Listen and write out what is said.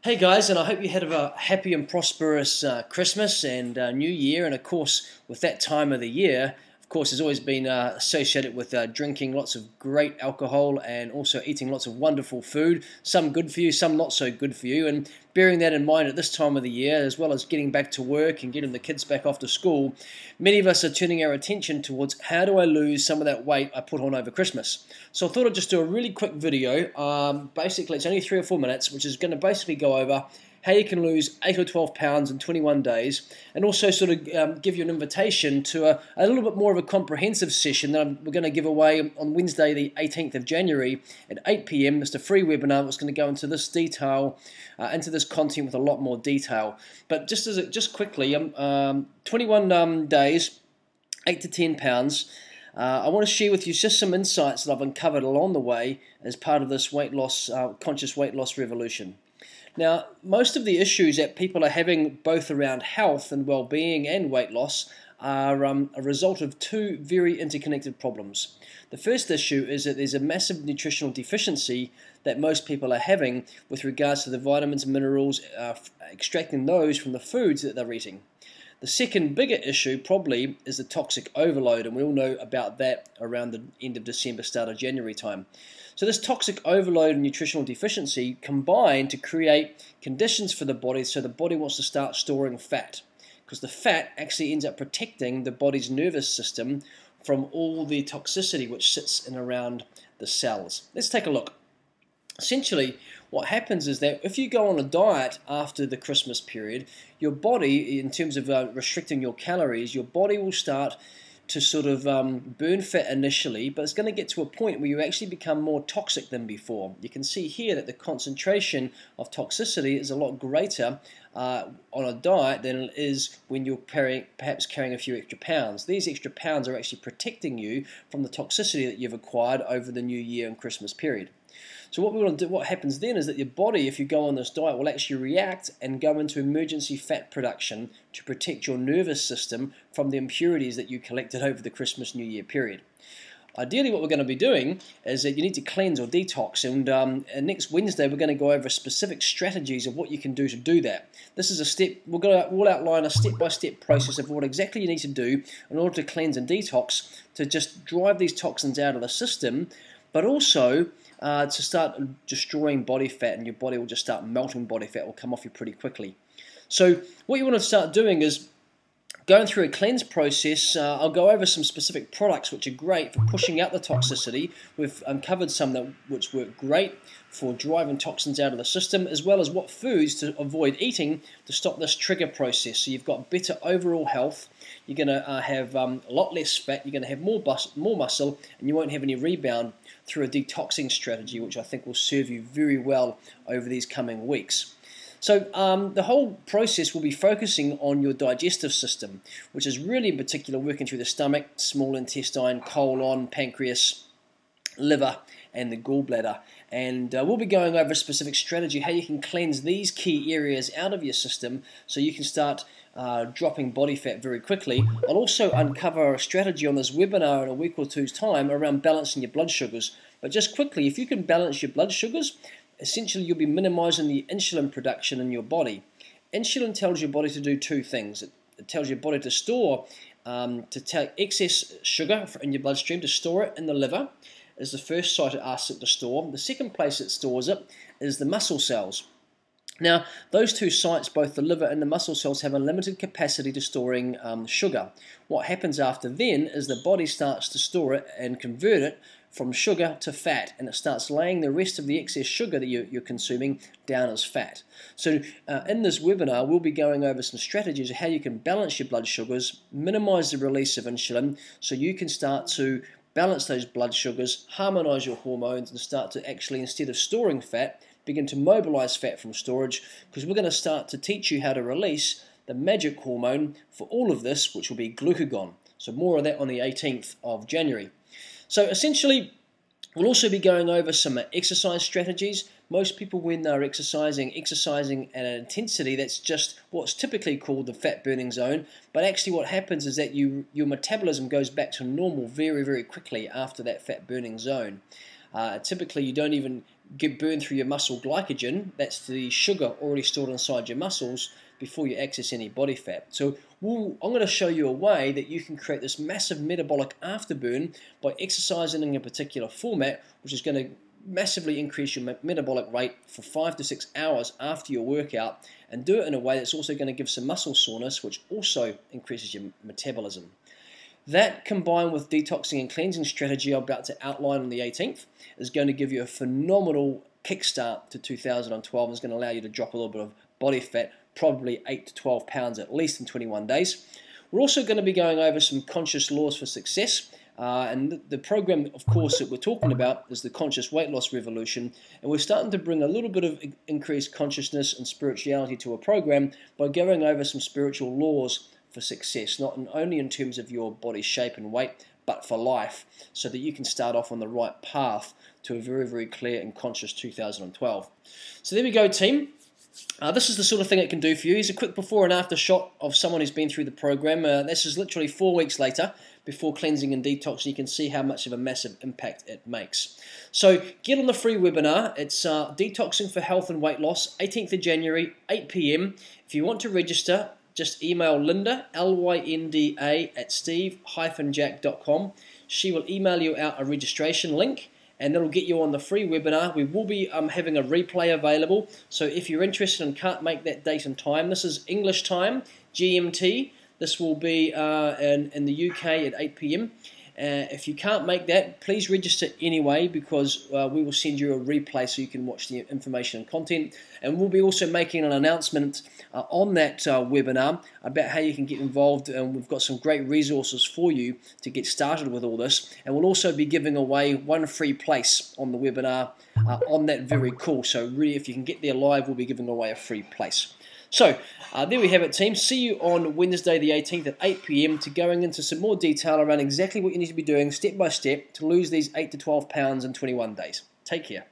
Hey guys, and I hope you had a happy and prosperous Christmas and New Year. And of course, with that time of the year, of course, has always been associated with drinking lots of great alcohol and also eating lots of wonderful food. Some good for you, some not so good for you. And bearing that in mind at this time of the year, as well as getting back to work and getting the kids back off to school, many of us are turning our attention towards how do I lose some of that weight I put on over Christmas. So I thought I'd just do a really quick video. Basically, it's only 3 or 4 minutes, which is going to basically go over how you can lose 8 or 12 pounds in 21 days, and also sort of give you an invitation to a little bit more of a comprehensive session that we're going to give away on Wednesday the 18th of January at 8 p.m. It's a free webinar that's going to go into this detail, into this content with a lot more detail. But just quickly, 21 days, 8 to 10 pounds. I want to share with you just some insights that I've uncovered along the way as part of this weight loss, conscious weight loss revolution. Now, most of the issues that people are having both around health and well-being and weight loss are a result of two very interconnected problems. The first issue is that there's a massive nutritional deficiency that most people are having with regards to the vitamins, minerals, extracting those from the foods that they're eating. The second bigger issue probably is the toxic overload, and we all know about that around the end of December, start of January time. So this toxic overload and nutritional deficiency combine to create conditions for the body, so the body wants to start storing fat, because the fat actually ends up protecting the body's nervous system from all the toxicity which sits in around the cells. Let's take a look. Essentially, what happens is that if you go on a diet after the Christmas period, your body, in terms of restricting your calories, your body will start to sort of burn fat initially, but it's going to get to a point where you actually become more toxic than before. You can see here that the concentration of toxicity is a lot greater on a diet than it is when you're perhaps carrying a few extra pounds. These extra pounds are actually protecting you from the toxicity that you've acquired over the New Year and Christmas period. So what we want to do, what happens then is that your body, if you go on this diet, will actually react and go into emergency fat production to protect your nervous system from the impurities that you collected over the Christmas New Year period. Ideally, what we're going to be doing is that you need to cleanse or detox, and next Wednesday we're going to go over specific strategies of what you can do to do that. This is a step, we'll outline a step-by-step process of what exactly you need to do in order to cleanse and detox to just drive these toxins out of the system, but also to start destroying body fat, and your body will just start melting body fat, will come off you pretty quickly. So what you want to start doing is going through a cleanse process. I'll go over some specific products which are great for pushing out the toxicity. We've uncovered some that which work great for driving toxins out of the system, as well as what foods to avoid eating to stop this trigger process. So you've got better overall health. You're going to have a lot less fat. You're going to have more muscle, and you won't have any rebound through a detoxing strategy, which I think will serve you very well over these coming weeks. So the whole process will be focusing on your digestive system, which is really in particular working through the stomach, small intestine, colon, pancreas, liver, and the gallbladder. And we'll be going over a specific strategy, how you can cleanse these key areas out of your system so you can start dropping body fat very quickly. I'll also uncover a strategy on this webinar in a week or two's time around balancing your blood sugars. But just quickly, if you can balance your blood sugars, essentially you'll be minimizing the insulin production in your body. Insulin tells your body to do two things. It tells your body to store, to take excess sugar in your bloodstream, to store it in the liver, is the first site it asks it to store. The second place it stores it is the muscle cells. Now, those two sites, both the liver and the muscle cells, have a limited capacity to storing sugar. What happens after then is the body starts to store it and convert it from sugar to fat, and it starts laying the rest of the excess sugar that you're consuming down as fat. So in this webinar, we'll be going over some strategies of how you can balance your blood sugars, minimize the release of insulin, so you can start to balance those blood sugars, harmonize your hormones, and start to actually, instead of storing fat, begin to mobilize fat from storage, because we're going to start to teach you how to release the magic hormone for all of this, which will be glucagon. So more of that on the 18th of January. So essentially, we'll also be going over some exercise strategies. Most people, when they're exercising at an intensity that's just what's typically called the fat burning zone, but actually what happens is that your metabolism goes back to normal very, very quickly after that fat burning zone. Typically, you don't even get burned through your muscle glycogen. That's the sugar already stored inside your muscles before you access any body fat. So I'm going to show you a way that you can create this massive metabolic afterburn by exercising in a particular format, which is going to massively increase your metabolic rate for 5 to 6 hours after your workout, and do it in a way that's also going to give some muscle soreness, which also increases your metabolism. That, combined with detoxing and cleansing strategy I'm about to outline on the 18th, is going to give you a phenomenal kickstart to 2012. It's going to allow you to drop a little bit of body fat, probably 8 to 12 pounds at least in 21 days. We're also going to be going over some conscious laws for success. And the program, of course, that we're talking about is the Conscious Weight Loss Revolution. And we're starting to bring a little bit of increased consciousness and spirituality to a program by going over some spiritual laws for success, not only in terms of your body shape and weight, but for life, so that you can start off on the right path to a very, very clear and conscious 2012. So there we go, team. This is the sort of thing it can do for you. Here's a quick before and after shot of someone who's been through the program. This is literally 4 weeks later, before cleansing and detox, and you can see how much of a massive impact it makes. So get on the free webinar. It's Detoxing for Health and Weight Loss, 18th of January, 8 p.m. If you want to register, just email Linda, Lynda, at steve-jack.com. She will email you out a registration link, and that'll get you on the free webinar. We will be having a replay available, so if you're interested and can't make that date and time, this is English time, GMT. This will be in the UK at 8 p.m. If you can't make that, please register anyway, because we will send you a replay so you can watch the information and content. And we'll be also making an announcement on that webinar about how you can get involved, and we've got some great resources for you to get started with all this. And we'll also be giving away one free place on the webinar on that very call. So really, if you can get there live, we'll be giving away a free place. So there we have it, team. See you on Wednesday the 18th at 8 p.m. to going into some more detail around exactly what you need to be doing step by step to lose these 8 to 12 pounds in 21 days. Take care.